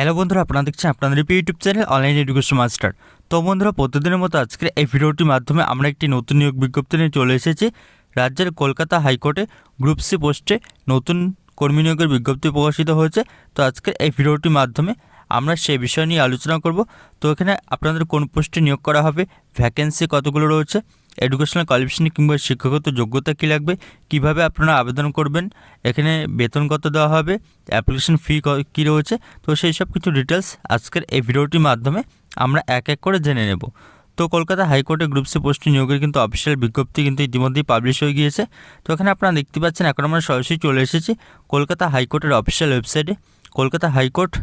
Hello বন্ধুরা, আপনারা দেখছেন আপনাদের YouTube channel online education master. তো বন্ধুরা, প্রতিদিনের মতো আজকের এই ভিডিওটির মাধ্যমে আমরা একটি নতুন নিয়োগ বিজ্ঞপ্তি নিয়ে চলে এসেছি। রাজ্যের কলকাতা হাইকোর্টে গ্রুপ সি পোস্টে নতুন কর্মী নিয়োগের বিজ্ঞপ্তি প্রকাশিত হয়েছে। তো আজকের এই ভিডিওটির মাধ্যমে আমরা সেই বিষয় নিয়ে আলোচনা করব। তো এখানে আপনাদের কোন পোস্টে নিয়োগ করা হবে, ভ্যাকেন্সি কতগুলো রয়েছে, এডুকেশনাল কোয়ালিফিকেশন কিংবা শিক্ষাগত যোগ্যতা কী লাগবে, কিভাবে আপনারা আবেদন করবেন, এখানে বেতন কত দেওয়া হবে, অ্যাপ্লিকেশন ফি কী রয়েছে, তো সেই সব কিছু ডিটেলস আজকের এই ভিডিওটির মাধ্যমে আমরা এক এক করে জেনে নেব। তো কলকাতা হাইকোর্টে গ্রুপ সি পোস্টে নিয়োগের কিন্তু অফিসিয়াল বিজ্ঞপ্তি কিন্তু ইতিমধ্যেই পাবলিশ হয়ে গিয়েছে। তো এখানে আপনারা দেখতে পাচ্ছেন, এখন আমরা সরাসরি চলে এসেছি কলকাতা হাইকোর্টের অফিসিয়াল ওয়েবসাইটে, কলকাতা হাইকোর্ট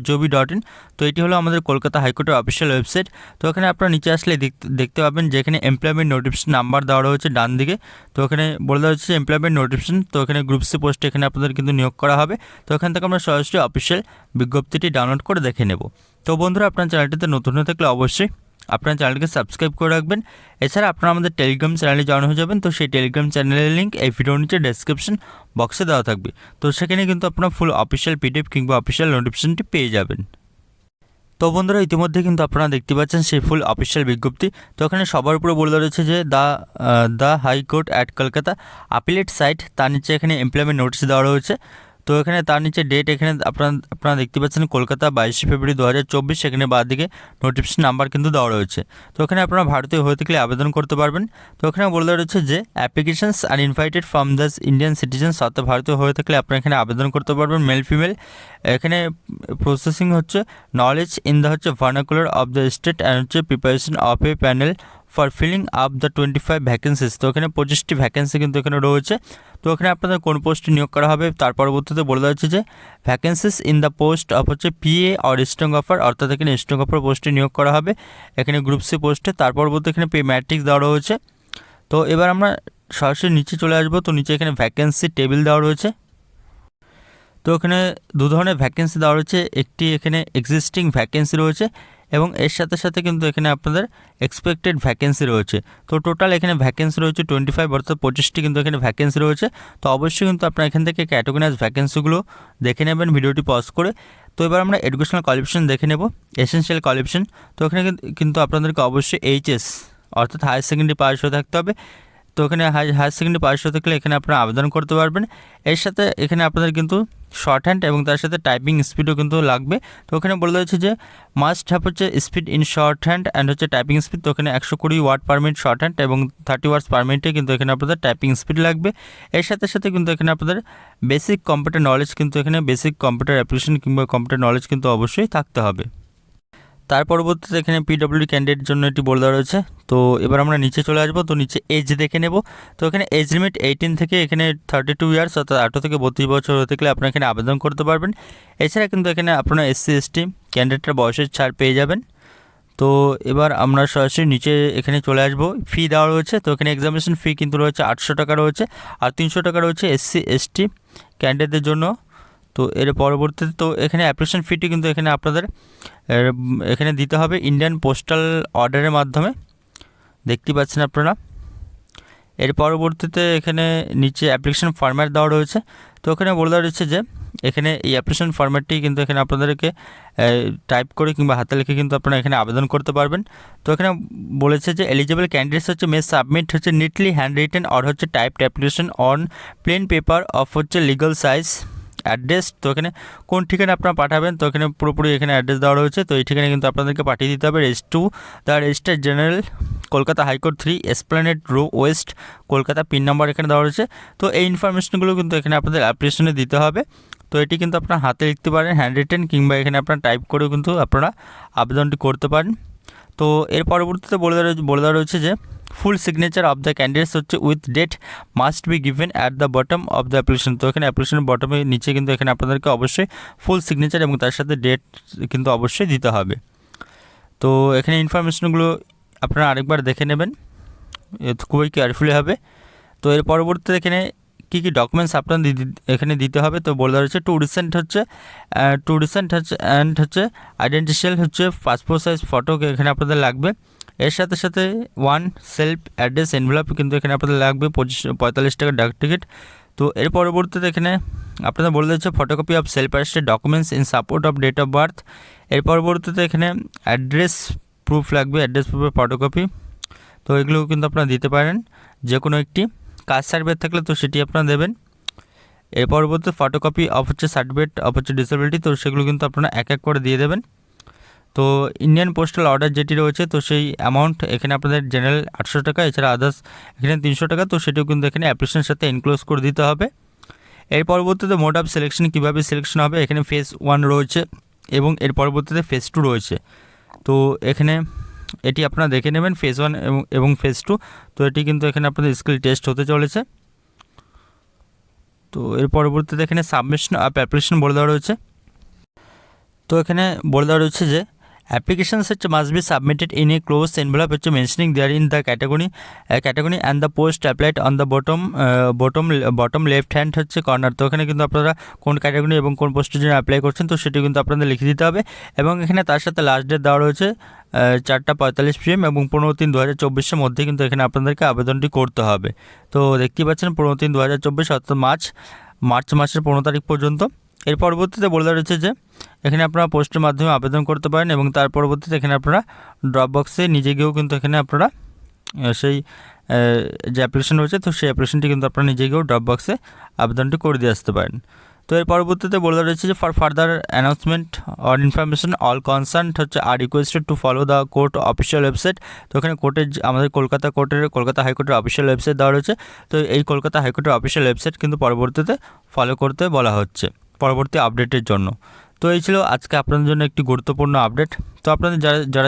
.gov.in। তো এটি হলো আমাদের কলকাতা হাইকোর্টের অফিসিয়াল ওয়েবসাইট। তো এখানে আপনারা নিচে আসলে দেখতে পাবেন যে এখানে এমপ্লয়মেন্ট নোটিফিকেশন নাম্বার দেওয়া রয়েছে ডান দিকে। তো এখানে বলে দেওয়া হচ্ছে এমপ্লয়মেন্ট নোটিফিকেশন। তো এখানে গ্রুপ সি পোস্টে এখানে আপনাদের কিন্তু নিয়োগ করা হবে। তো এখান থেকে আমরা সরাসরি অফিসিয়াল বিজ্ঞপ্তিটি ডাউনলোড করে দেখে নেব। তো বন্ধুরা, আপনার চ্যানেলটিতে নতুন হয়ে থাকলে অবশ্যই আপনার চ্যানেলকে সাবস্ক্রাইব করে রাখবেন। এছাড়া আপনারা আমাদের টেলিগ্রাম চ্যানেলে জয়েন হয়ে যাবেন। তো সেই টেলিগ্রাম চ্যানেলের লিঙ্ক এই ভিডিওর নিচে ডেসক্রিপশন বক্সে দেওয়া থাকবে। তো সেখানে কিন্তু আপনারা ফুল অফিসিয়াল পিডিএফ কিংবা অফিসিয়াল নোটিফিকেশনটি পেয়ে যাবেন। তো বন্ধুরা, ইতিমধ্যে কিন্তু আপনারা দেখতে পাচ্ছেন সেই ফুল অফিসিয়াল বিজ্ঞপ্তি। তো এখানে সবার উপরে বলে দেওয়া রয়েছে যে the High Court at Kolkata appellate side, তার নিচে এখানে এমপ্লয়মেন্ট নোটিশ দেওয়া রয়েছে। তো এখানে তার নিচে ডেট এখানে আপনারা দেখতে পাচ্ছেন কলকাতা 22 ফেব্রুয়ারি 2024, সেখানে বাঁদিকে নোটিফিকেশন নাম্বার কিন্তু দেওয়া রয়েছে। তো এখানে আপনারা ভারতীয় হয়ে থাকলে আবেদন করতে পারবেন। তো এখানে বলে দেওয়া রয়েছে যে applications are invited from the Indian citizens, অর্থাৎ ভারতীয় হয়ে থাকলে আপনারা এখানে আবেদন করতে পারবেন, মেল ফিমেল। এখানে প্রসেসিং হচ্ছে knowledge in the vernacular of the state and preparation of a panel for filling up the 25 vacancies. তো এখানে 25টি ভ্যাকেন্সি কিন্তু এখানে রয়েছে। তো এখানে আপনাদের কোন পোস্টে নিয়োগ করা হবে তার পরবর্তীতে বলে দেওয়া হচ্ছে যে vacancies in the post of PA or stenographer, অর্থাৎ এখানে স্টেনোগ্রাফার পোস্টে নিয়োগ করা হবে এখানে গ্রুপ সি পোস্টে। তার পরবর্তী এখানে পে ম্যাট্রিক্স দেওয়া রয়েছে। তো এবার আমরা সরাসরি নিচে চলে আসবো। তো নিচে এখানে ভ্যাকেন্সি টেবিল দেওয়া রয়েছে। তো এখানে দু ধরনের ভ্যাকেন্সি দেওয়া রয়েছে, একটি এখানে এক্সিস্টিং ভ্যাকেন্সি রয়েছে এবং এর সাথে সাথে কিন্তু এখানে আপনাদের এক্সপেক্টেড ভ্যাকেন্সি রয়েছে। তো টোটাল এখানে ভ্যাকেন্সি রয়েছে 25, অর্থাৎ 25টি কিন্তু এখানে ভ্যাকেন্সি রয়েছে। তো অবশ্যই কিন্তু আপনারা এখান থেকে ক্যাটাগরাইজ ভ্যাকেন্সিগুলো দেখে নেবেন ভিডিওটি পজ করে। তো এবার আমরা এডুকেশনাল কোয়ালিফিকেশন দেখে নেব, এসেনশিয়াল কোয়ালিফিকেশন। তো এখানে কিন্তু আপনাদেরকে অবশ্যই এইচএস অর্থাৎ হায়ার সেকেন্ডারি পাস হয়ে থাকতে হবে। তো এখানে হায়ার সেকেন্ডারি পাস হয়ে থাকলে এখানে আপনারা আবেদন করতে পারবেন। এর সাথে এখানে আপনাদের কিন্তু শর্ট হ্যান্ড এবং তার সাথে টাইপিং স্পিডও কিন্তু লাগবে। তো ওখানে বলে দেওয়া হচ্ছে যে মাস্ট হ্যাভ হচ্ছে speed in shorthand and হচ্ছে টাইপিং স্পিড। তো এখানে 120 word per minute shorthand এবং 30 ওয়ার্ডস পার মিনিটে কিন্তু এখানে আপনাদের টাইপিং স্পিড লাগবে। এর সাথে সাথে কিন্তু এখানে আপনাদের বেসিক কম্পিউটার নলেজ কিন্তু এখানে বেসিক কম্পিউটার অ্যাপ্লিকেশন কিংবা কম্পিউটার নলেজ কিন্তু অবশ্যই থাকতে হবে। তার পরবর্তীতে এখানে পিডব্লিউডি ক্যান্ডিডেটের জন্য এটি বলে দেওয়া রয়েছে। তো এবার আমরা নিচে চলে আসবো। তো নিচে এজ দেখে নেব। তো এখানে এজ লিমিট 18 থেকে এখানে 32 ইয়ার্স, অর্থাৎ 18 থেকে 32 বছর হতে গেলে আপনারা এখানে আবেদন করতে পারবেন। এছাড়া কিন্তু এখানে আপনারা এসসি এসটি ক্যান্ডিডেটের বয়সের ছাড় পেয়ে যাবেন। তো এবার আমরা সরাসরি নিচে এখানে চলে আসবো। ফি দেওয়া রয়েছে। তো এখানে এক্সামিনেশন ফি কিন্তু রয়েছে 800 টাকা রয়েছে, আর 300 টাকা রয়েছে এসসি এসটি ক্যান্ডিডেটদের জন্য। তো এর পরবর্তীতে তো এখানে অ্যাপ্লিকেশন ফিটি কিন্তু এখানে আপনাদের এখানে দিতে হবে ইন্ডিয়ান পোস্টাল অর্ডারের মাধ্যমে, দেখতে পাচ্ছেন আপনারা। এর পরবর্তীতে এখানে নিচে অ্যাপ্লিকেশন ফরম্যাট দেওয়া রয়েছে। তো এখানে বলে দেওয়া রয়েছে যে এখানে এই অ্যাপ্লিকেশন ফরম্যাটটি কিন্তু এখানে আপনাদেরকে টাইপ করে কিংবা হাতে লিখে কিন্তু আপনারা এখানে আবেদন করতে পারবেন। তো এখানে বলেছে যে এলিজিবল ক্যান্ডিডেটস হচ্ছে মে সাবমিট হচ্ছে নিটলি হ্যান্ড রিটেন অর হচ্ছে typed application on plane paper of হচ্ছে লিগাল সাইজ অ্যাড্রেস। তো এখানে কোন ঠিকানা আপনারা পাঠাবেন, তো এখানে পুরোপুরি এখানে অ্যাড্রেস দেওয়া রয়েছে। তো এই ঠিকানা কিন্তু আপনাদেরকে পাঠিয়ে দিতে হবে। The Registrar General Kolkata High Court 3 Esplanade Row West Kolkata, pin number এখানে দেওয়া রয়েছে। তো এই ইনফরমেশনগুলো কিন্তু এখানে আপনাদের অ্যাপ্লিকেশনে দিতে হবে। তো এটি কিন্তু আপনারা হাতে লিখতে পারেন, হ্যান্ড রিটেন, কিংবা এখানে আপনারা টাইপ করেও কিন্তু আপনারা আবেদনটি করতে পারেন। তো এর পরবর্তীতে বলে দেওয়া রয়েছে যে full signature of the candidates হচ্ছে with date must be given at the bottom of the application. তো এখানে অ্যাপ্লিকেশনের বটমে নিচে কিন্তু এখানে আপনাদেরকে অবশ্যই ফুল সিগনেচার এবং তার সাথে ডেট কিন্তু অবশ্যই দিতে হবে। তো এখানে ইনফরমেশনগুলো আপনারা আরেকবার দেখে নেবেন, খুবই কেয়ারফুলি হবে। তো এর পরবর্তীতে এখানে কী কী ডকুমেন্টস আপনার এখানে দিতে হবে। তো বলে দেওয়া হচ্ছে টু রিসেন্ট হচ্ছে অ্যান্ড হচ্ছে আইডেন্টিশিয়াল হচ্ছে পাসপোর্ট সাইজ ফটো এখানে আপনাদের লাগবে। এর সাথে সাথে 1 সেলফ অ্যাড্রেস এনভেলপ কিন্তু এখানে আপনাদের লাগবে 45 টাকা ডাক টিকিট। তো এর পরবর্তীতে এখানে আপনাদের বলে দিচ্ছে photocopy of self attested documents in support of date of birth. এর পরবর্তীতে এখানে অ্যাড্রেস প্রুফ লাগবে, অ্যাড্রেস প্রুফের ফটোকপি। তো এগুলোও কিন্তু আপনারা দিতে পারেন, যে কোনো একটি কাস্ট সার্টিফিকেট থাকলে তো সেটি আপনারা দেবেন। এর পরবর্তীতে photocopy of certificate of disability, তো সেগুলো কিন্তু আপনারা এক এক করে দিয়ে দেবেন। তো ইন্ডিয়ান পোস্টাল অর্ডার যেটি রয়েছে, তো সেই অ্যামাউন্ট এখানে আপনাদের জেনারেল 800 টাকা, এছাড়া আদার্স এখানে 300 টাকা, তো সেটিও কিন্তু এখানে অ্যাপ্লিকেশনের সাথে এনক্লোজ করে দিতে হবে। এর পরবর্তীতে মোড অফ সিলেকশন, কীভাবে সিলেকশন হবে, এখানে ফেজ 1 রয়েছে এবং এর পরবর্তীতে ফেজ 2 রয়েছে। তো এখানে এটি আপনারা দেখে নেবেন, ফেজ 1 এবং ফেজ 2। তো এটি কিন্তু এখানে আপনাদের স্কিল টেস্ট হতে চলেছে। তো এর পরবর্তীতে এখানে সাবমিশন অফ অ্যাপ্লিকেশন বলে দেওয়া রয়েছে। তো এখানে বলে দেওয়া রয়েছে যে অ্যাপ্লিকেশনস হচ্ছে must be submitted in a close envelope হচ্ছে mentioning therein the category and the post applied on the bottom left hand হচ্ছে কর্নার। তো এখানে কিন্তু আপনারা কোন ক্যাটাগরি এবং কোন পোস্টের জন্য অ্যাপ্লাই করছেন, তো সেটি কিন্তু আপনাদের লিখে দিতে হবে। এবং এখানে তার সাথে লাস্ট ডেট দেওয়া রয়েছে 4:45 PM এবং 15/3/2024 মধ্যে কিন্তু এখানে আপনাদেরকে আবেদনটি করতে হবে। তো দেখতেই পাচ্ছেন 15/3/2024 অর্থাৎ মার্চ মাসের 15 তারিখ পর্যন্ত। এর পরবর্তীতে বলে দেওয়া রয়েছে যে এখানে আপনারা পোস্টের মাধ্যমে আবেদন করতে পারেন এবং তার পরবর্তীতে এখানে আপনারা ড্রপ বক্সে নিজে গিয়েও কিন্তু এখানে আপনারা সেই যে অ্যাপ্লিকেশন রয়েছে, তো সেই অ্যাপ্লিকেশনটি কিন্তু আপনারা নিজে গিয়েও ড্রপ বক্সে আবেদনটি করে দিয়ে আসতে পারেন। তো এর পরবর্তীতে বলে দেওয়া রয়েছে যে for further announcement or information all concern হচ্ছে are requested to follow the court official website. তো এখানে কোর্টের আমাদের কলকাতা হাইকোর্টের অফিসিয়াল ওয়েবসাইট দেওয়া রয়েছে। তো এই কলকাতা হাইকোর্টের অফিসিয়াল ওয়েবসাইট কিন্তু পরবর্তীতে ফলো করতে বলা হচ্ছে পরবর্তী আপডেটের জন্য। তো এই ছিল আজকে আপনাদের জন্য একটি গুরুত্বপূর্ণ আপডেট। তো আপনাদের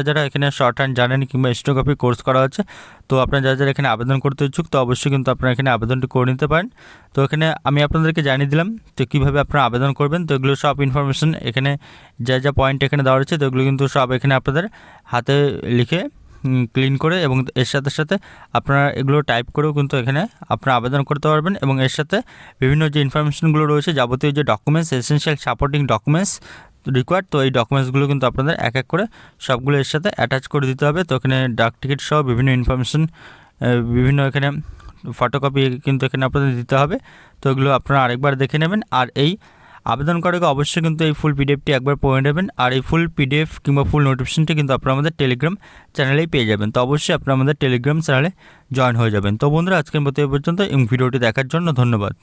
যারা এখানে শর্ট হ্যান্ড জানেন কিংবা স্টেনোগ্রাফি কোর্স করা হচ্ছে, তো আপনারা যারা এখানে আবেদন করতে ইচ্ছুক, তো অবশ্যই কিন্তু আপনারা এখানে আবেদনটি করে নিতে পারেন। তো এখানে আমি আপনাদেরকে জানিয়ে দিলাম তো কীভাবে আপনারা আবেদন করবেন। তো এগুলো সব ইনফরমেশন এখানে যা পয়েন্ট এখানে দেওয়া রয়েছে, তো এগুলো কিন্তু সব এখানে আপনাদের হাতে লিখে ক্লিন করে এবং এর সাথে সাথে আপনারা এগুলো টাইপ করেও কিন্তু এখানে আপনারা আবেদন করতে পারবেন। এবং এর সাথে বিভিন্ন যে ইনফরমেশনগুলো রয়েছে, যাবতীয় যে documents, essential supporting documents required, তো এই ডকুমেন্টসগুলো কিন্তু আপনাদের এক এক করে সবগুলো এর সাথে অ্যাটাচ করে দিতে হবে। তো এখানে ডাক টিকিট সহ বিভিন্ন ইনফরমেশন, বিভিন্ন এখানে ফটোকপি কিন্তু এখানে আপনাদের দিতে হবে। তো এগুলো আপনারা আরেকবার দেখে নেবেন। আর এই আবেদন করার আগে অবশ্যই কিন্তু এই ফুল পিডিএফটি একবার পড়ে নেবেন। আর এই ফুল পিডিএফ কিংবা ফুল নোটিফিকেশনটি কিন্তু আপনারা আমাদের টেলিগ্রাম চ্যানেলেই পেয়ে যাবেন। তো অবশ্যই আপনারা আমাদের টেলিগ্রাম চ্যানেলে জয়েন হয়ে যাবেন। তো বন্ধুরা, আজকের মতো এই পর্যন্ত, এবং ভিডিওটি দেখার জন্য ধন্যবাদ।